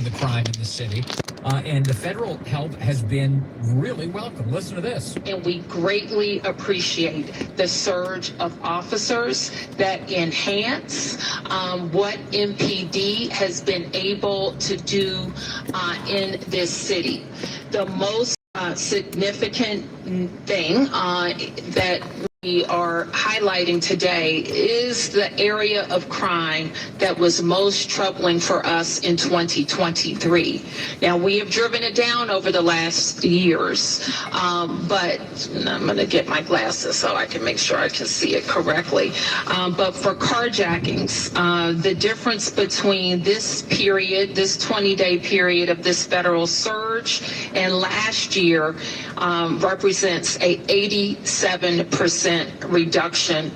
the crime in the city. And the federal help has been really welcome. Listen to this. And we greatly appreciate the surge of officers that enhance what MPD has been able to do in this city. The most significant thing that we are highlighting today is the area of crime that was most troubling for us in 2023. Now, we have driven it down over the last years, but I'm going to get my glasses so I can make sure I can see it correctly. But for carjackings, the difference between this period, this 20-day period of this federal surge and last year represents a 87% reduction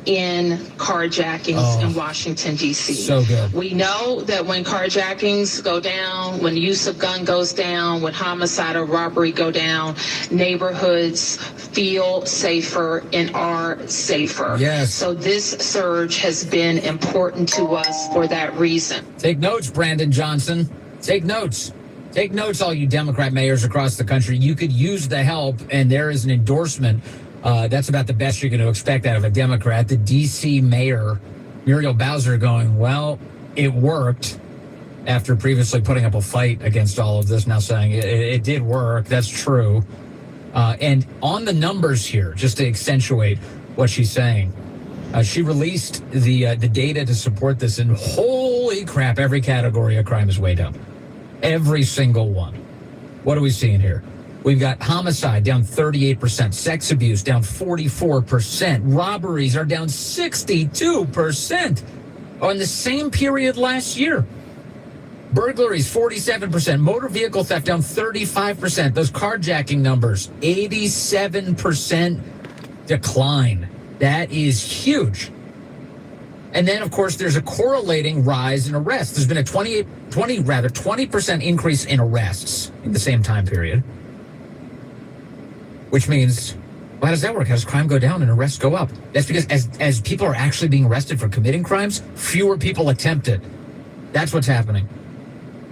in carjackings in Washington, D.C. So good. We know that when carjackings go down, when use of gun goes down, when homicide or robbery go down, neighborhoods feel safer and are safer. Yes. So this surge has been important to us for that reason. Take notes, Brandon Johnson. Take notes. Take notes, all you Democrat mayors across the country. You could use the help, and there is an endorsement. That's about the best you're going to expect out of a Democrat. The D.C. mayor, Muriel Bowser, going, well, it worked, after previously putting up a fight against all of this, now saying it did work. That's true. And on the numbers here, just to accentuate what she's saying, she released the data to support this, and holy crap, every category of crime is way down. Every single one. What are we seeing here? We've got homicide down 38%, sex abuse down 44%, robberies are down 62% on the same period last year. Burglaries 47%, motor vehicle theft down 35%. Those carjacking numbers, 87% decline. That is huge. And then, of course, there's a correlating rise in arrests. There's been a 20% increase in arrests in the same time period. Which means, well, how does that work? How does crime go down and arrests go up? That's because as people are actually being arrested for committing crimes, fewer people attempt it. That's what's happening.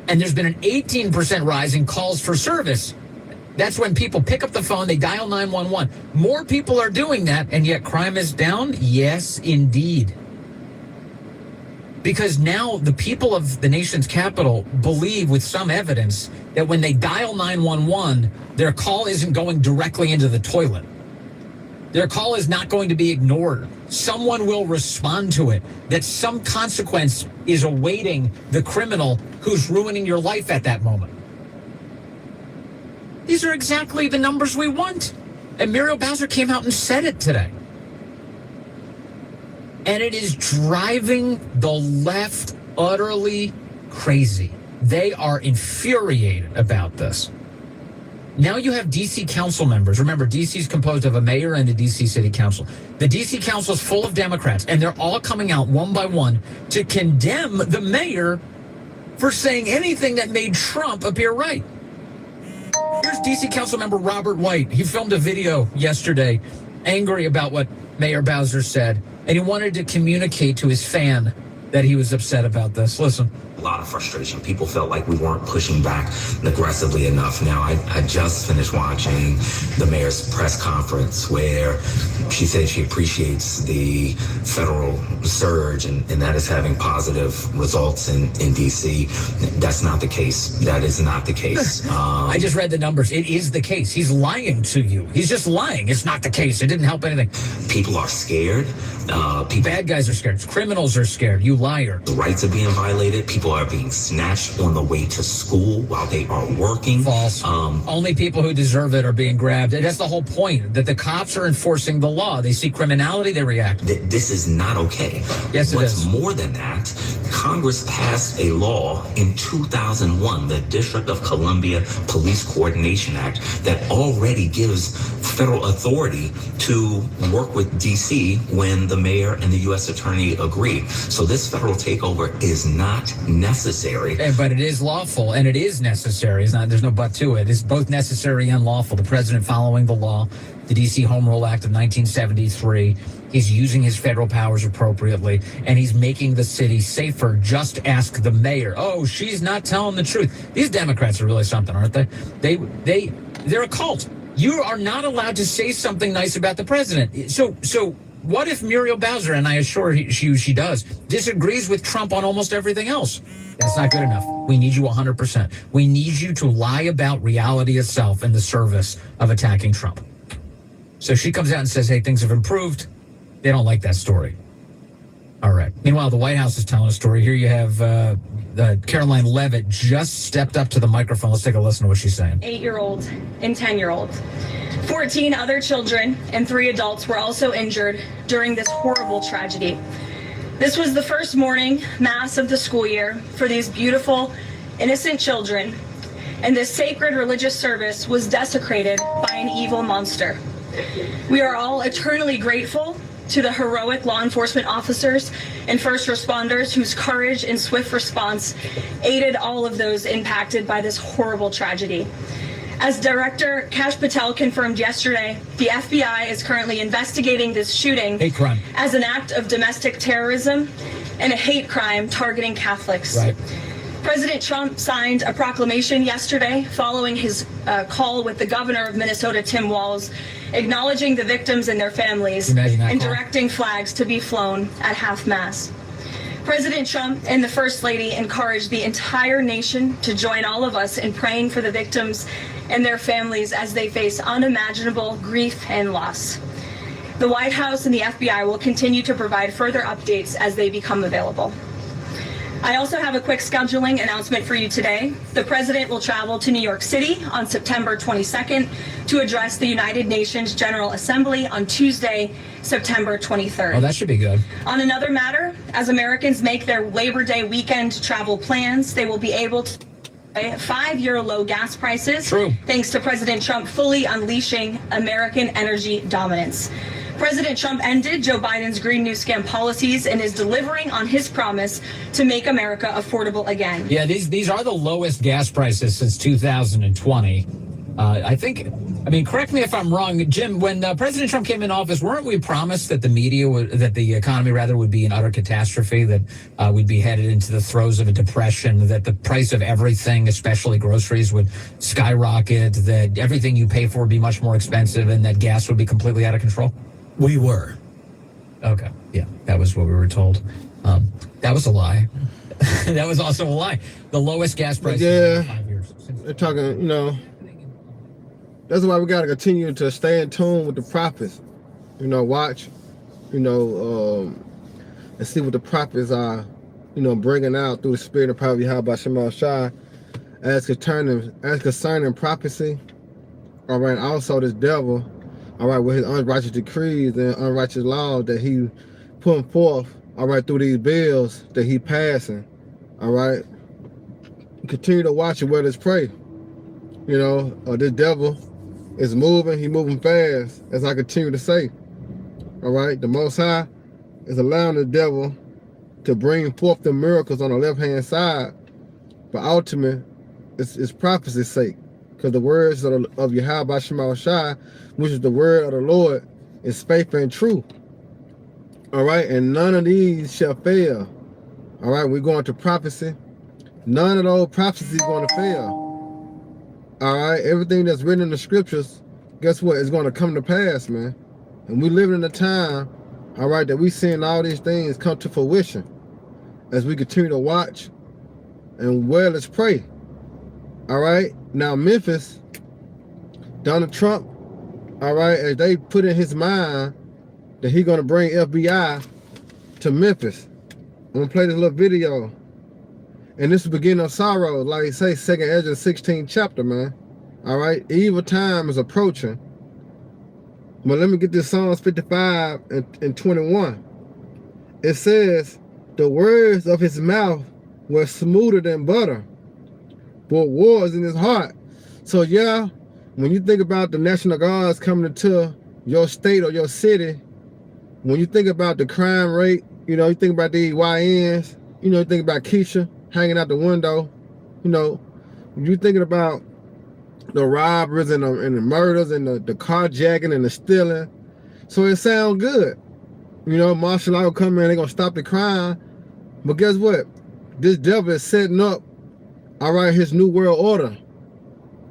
And there's been an 18% rise in calls for service. That's when people pick up the phone, they dial 911. More people are doing that, and yet crime is down? Yes, indeed. Because now the people of the nation's capital believe with some evidence that when they dial 911, their call isn't going directly into the toilet. Their call is not going to be ignored. Someone will respond to it, that some consequence is awaiting the criminal who's ruining your life at that moment. These are exactly the numbers we want. And Muriel Bowser came out and said it today. And it is driving the left utterly crazy. They are infuriated about this. Now you have D.C. council members. Remember, D.C. is composed of a mayor and a D.C. city council. The D.C. council is full of Democrats, and they're all coming out one by one to condemn the mayor for saying anything that made Trump appear right. Here's D.C. council member Robert White. He filmed a video yesterday angry about what Mayor Bowser said, and he wanted to communicate to his fan that he was upset about this. Listen. A lot of frustration. People felt like we weren't pushing back aggressively enough. Now, I just finished watching the mayor's press conference where she said she appreciates the federal surge and that is having positive results in D.C. That's not the case. That is not the case. I just read the numbers. It is the case. He's lying to you. He's just lying. It's not the case. It didn't help anything. People are scared. Bad guys are scared. Criminals are scared. You liar. The rights are being violated. People are being snatched on the way to school while they are working. False. Only people who deserve it are being grabbed. And that's the whole point, that the cops are enforcing the law. They see criminality, they react. This is not okay. Yes, it is. What's more than that, Congress passed a law in 2001, the District of Columbia Police Coordination Act, that already gives federal authority to work with D.C. when the mayor and the U.S. attorney agree. So this federal takeover is not necessary. But it is lawful, and it is necessary. There's no but to it. It's both necessary and lawful. The president following the law, the D.C. Home Rule Act of 1973, He's using his federal powers appropriately, and he's making the city safer. Just ask the mayor. Oh, she's not telling the truth. These Democrats are really something, aren't they? They're a cult. You are not allowed to say something nice about the president. So what if Muriel Bowser, and I assure you she does, disagrees with Trump on almost everything else? That's not good enough. We need you 100%. We need you to lie about reality itself in the service of attacking Trump. So she comes out and says, hey, things have improved. They don't like that story. All right. Meanwhile, the White House is telling a story. Here you have Caroline Leavitt just stepped up to the microphone. Let's take a listen to what she's saying. 8-year-old and 10-year-old. 14 other children and 3 adults were also injured during this horrible tragedy. This was the first morning mass of the school year for these beautiful, innocent children, and this sacred religious service was desecrated by an evil monster. We are all eternally grateful to the heroic law enforcement officers and first responders whose courage and swift response aided all of those impacted by this horrible tragedy. As Director Kash Patel confirmed yesterday, the FBI is currently investigating this shooting as an act of domestic terrorism and a hate crime targeting Catholics. Right. President Trump signed a proclamation yesterday following his call with the governor of Minnesota, Tim Walz, acknowledging the victims and their families and directing flags to be flown at half-mast. President Trump and the First Lady encouraged the entire nation to join all of us in praying for the victims and their families as they face unimaginable grief and loss. The White House and the FBI will continue to provide further updates as they become available. I also have a quick scheduling announcement for you today. The President will travel to New York City on September 22nd to address the United Nations General Assembly on Tuesday, September 23rd. Oh, that should be good. On another matter, as Americans make their Labor Day weekend travel plans, they will be able to pay 5-year low gas prices. True. Thanks to President Trump fully unleashing American energy dominance. President Trump ended Joe Biden's Green New Scam policies and is delivering on his promise to make America affordable again. Yeah, these are the lowest gas prices since 2020. Correct me if I'm wrong, Jim, when President Trump came in office, weren't we promised that the economy would be an utter catastrophe, that we'd be headed into the throes of a depression, that the price of everything, especially groceries, would skyrocket, that everything you pay for would be much more expensive, and that gas would be completely out of control? We were. Okay. Yeah, that was what we were told. That was a lie. That was also a lie. The lowest gas price in 5 years. They're talking, that's why we got to continue to stay in tune with the prophets. Watch, and see what the prophets are, bringing out through the spirit of power Yahweh Shema Shai as concerning prophecy. All right, also this devil, all right, with his unrighteous decrees and unrighteous laws that he putting forth, all right, through these bills that he passing, all right. Continue to watch it, whether it's pray. This devil is moving, he moving fast, as I continue to say. All right, the Most High is allowing the devil to bring forth the miracles on the left-hand side, but ultimately, it's prophecy's sake. Because the words of Yahweh Shema Shai, which is the word of the Lord, is faith and truth. All right, and none of these shall fail. All right, we're going to prophecy. None of those prophecies is going to fail. All right, everything that's written in the scriptures, guess what? It's going to come to pass, man. And we live in a time, all right, that we seeing all these things come to fruition as we continue to watch and let's pray. All right, now Memphis, Donald Trump, all right, as they put in his mind that he's going to bring FBI to Memphis. I'm going to play this little video. And this is the beginning of sorrow, like they say, 2nd Ezra 16th chapter, man. All right, evil time is approaching. But let me get this Psalms 55 and 21. It says, the words of his mouth were smoother than butter, but wars in his heart. So yeah, when you think about the National Guards coming into your state or your city, when you think about the crime rate, you think about the YNs, you think about Keisha hanging out the window, you're thinking about the robberies and the murders and the carjacking and the stealing. So it sounds good. You know, martial law will come in, they're going to stop the crime. But guess what? This devil is setting up, all right, his new world order,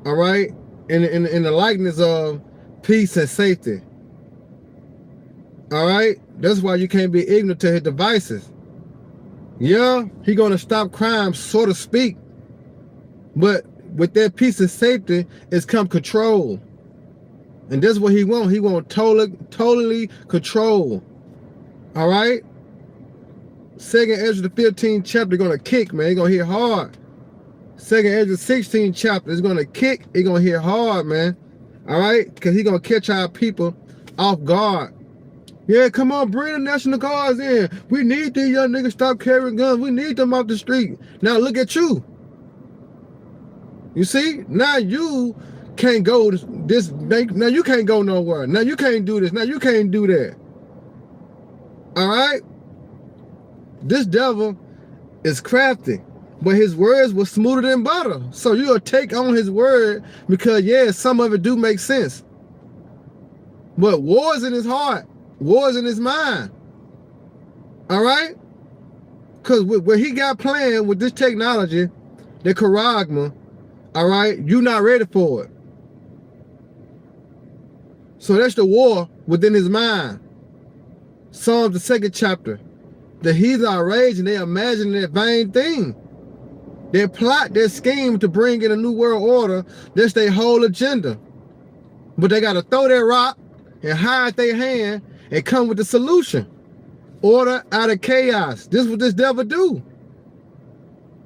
all right, in the likeness of peace and safety. All right? That's why you can't be ignorant to his devices. Yeah, he going to stop crime, so to speak. But with that peace and safety, it's come control. And that's what he want. He want totally control. All right? 2nd Ezra the 15th chapter going to kick, man. It's going to hit hard. 2nd Ezra 16th chapter is going to kick. It's going to hit hard, man. All right? Because he going to catch our people off guard. Yeah, come on, bring the National Guards in. We need these young niggas stop carrying guns. We need them off the street. Now look at you. You see? Now you can't go this. Now you can't go nowhere. Now you can't do this. Now you can't do that. All right? This devil is crafty, but his words were smoother than butter. So you'll take on his word because, yeah, some of it do make sense. But war's in his heart. War's in his mind. All right? Because what he got planned with this technology, the charagma, all right, you're not ready for it. So that's the war within his mind. Psalms, the 2nd chapter. The heathen are raging, they imagine that vain thing. They plot their scheme to bring in a new world order. That's their whole agenda. But they got to throw their rock and hide their hand and come with the solution. Order out of chaos. This is what this devil do.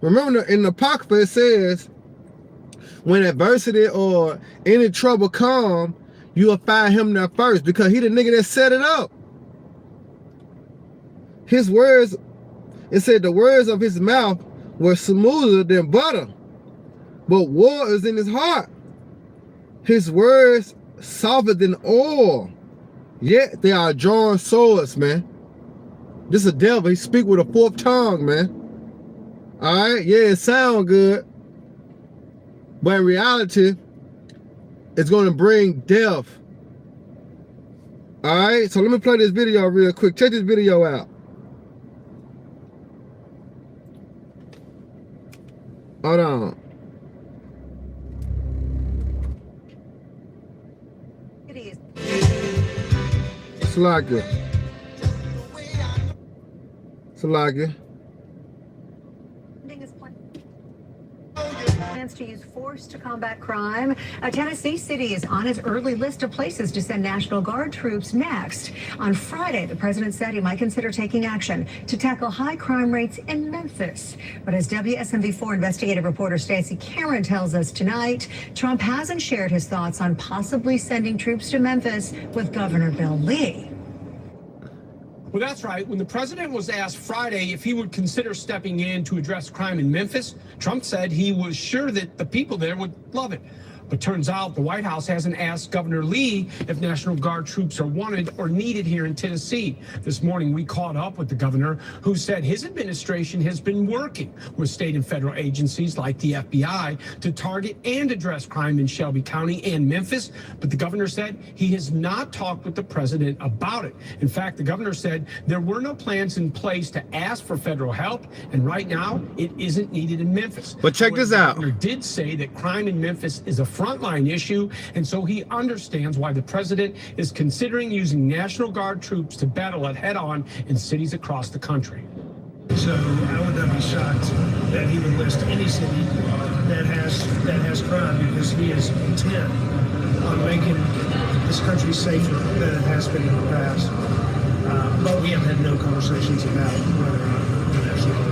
Remember in the Apocrypha it says, when adversity or any trouble come, you'll find him there first because he the nigga that set it up. His words, it said the words of his mouth were smoother than butter, but war is in his heart. His words softer than oil. Yet they are drawn swords, man. This is a devil. He speak with a 4th tongue, man. All right? Yeah, it sound good. But in reality, it's going to bring death. All right? So let me play this video real quick. Check this video out. Hold on. Salakia. Plans to use force to combat crime. Tennessee City is on its early list of places to send National Guard troops next. On Friday, the president said he might consider taking action to tackle high crime rates in Memphis. But as WSMV4 investigative reporter Stacey Cameron tells us tonight, Trump hasn't shared his thoughts on possibly sending troops to Memphis with Governor Bill Lee. Well, that's right. When the president was asked Friday if he would consider stepping in to address crime in Memphis, Trump said he was sure that the people there would love it. But turns out the White House hasn't asked Governor Lee if National Guard troops are wanted or needed here in Tennessee. This morning, we caught up with the governor, who said his administration has been working with state and federal agencies like the FBI to target and address crime in Shelby County and Memphis. But the governor said he has not talked with the president about it. In fact, the governor said there were no plans in place to ask for federal help, and right now it isn't needed in Memphis. But check this out. The governor did say that crime in Memphis is a frontline issue, and so he understands why the president is considering using National Guard troops to battle it head-on in cities across the country. So I would not be shocked that he would list any city that has crime, because he is intent on making this country safer than it has been in the past. But we have had no conversations about whether or not the National Guard.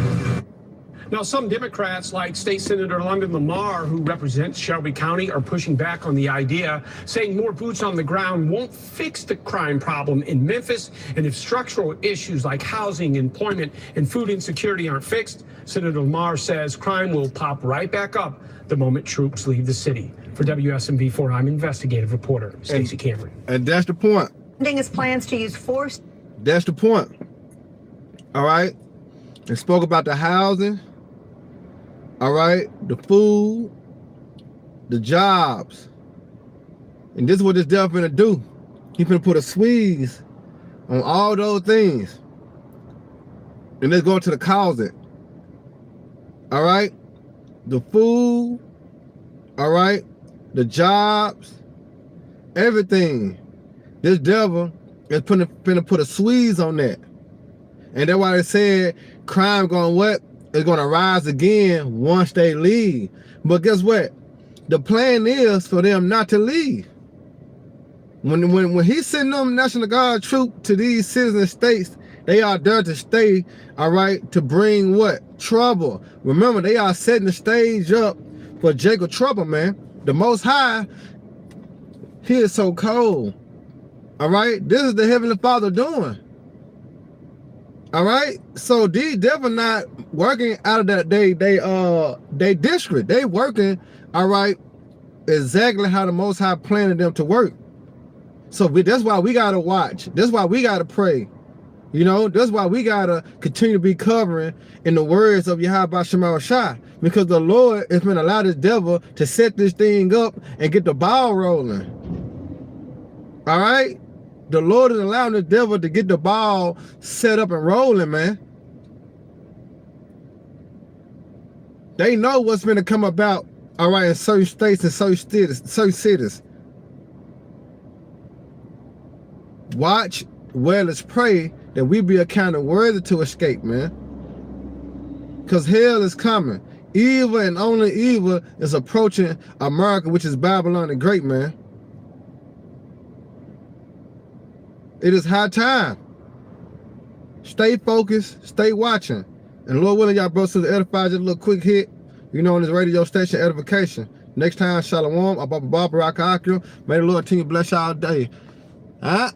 Now, some Democrats, like State Senator London Lamar, who represents Shelby County, are pushing back on the idea, saying more boots on the ground won't fix the crime problem in Memphis. And if structural issues like housing, employment, and food insecurity aren't fixed, Senator Lamar says crime will pop right back up the moment troops leave the city. For WSMV4, I'm investigative reporter Stacey Cameron. And that's the point. His plans to use force. That's the point. All right? They spoke about the housing. All right, the food, the jobs. And this is what this devil finna do. He finna put a squeeze, on all those things. And let's go to the closet. All right? The food, all right? The jobs, everything. This devil is finna put a squeeze on that. And that's why they said crime going what? It's gonna rise again once they leave. But guess what? The plan is for them not to leave. When he's sending them National Guard troops to these citizen states, they are there to stay, all right, to bring what? Trouble. Remember, they are setting the stage up for Jacob trouble, man. The Most High, he is so cold. All right? This is the Heavenly Father doing. All right? So these devil not working out of that they district. They working, all right, exactly how the Most High planned them to work. So that's why we got to watch. That's why we got to pray. You know, that's why we got to continue to be covering in the words of Yahweh Shema Shai. Because the Lord is going to allow this devil to set this thing up and get the ball rolling. All right? The Lord is allowing the devil to get the ball set up and rolling, man. They know what's going to come about, all right, in certain states and certain cities. Watch, well, let's pray that we be accounted worthy to escape, man. Because hell is coming. Evil and only evil is approaching America, which is Babylon the Great, man. It is high time. Stay focused, stay watching. And Lord willing, y'all brothers to edify, just a little quick hit, you know, on this radio station, Edification. Next time, Shalom, Abba Barak Akim. May the Lord continue to bless y'all day. All right?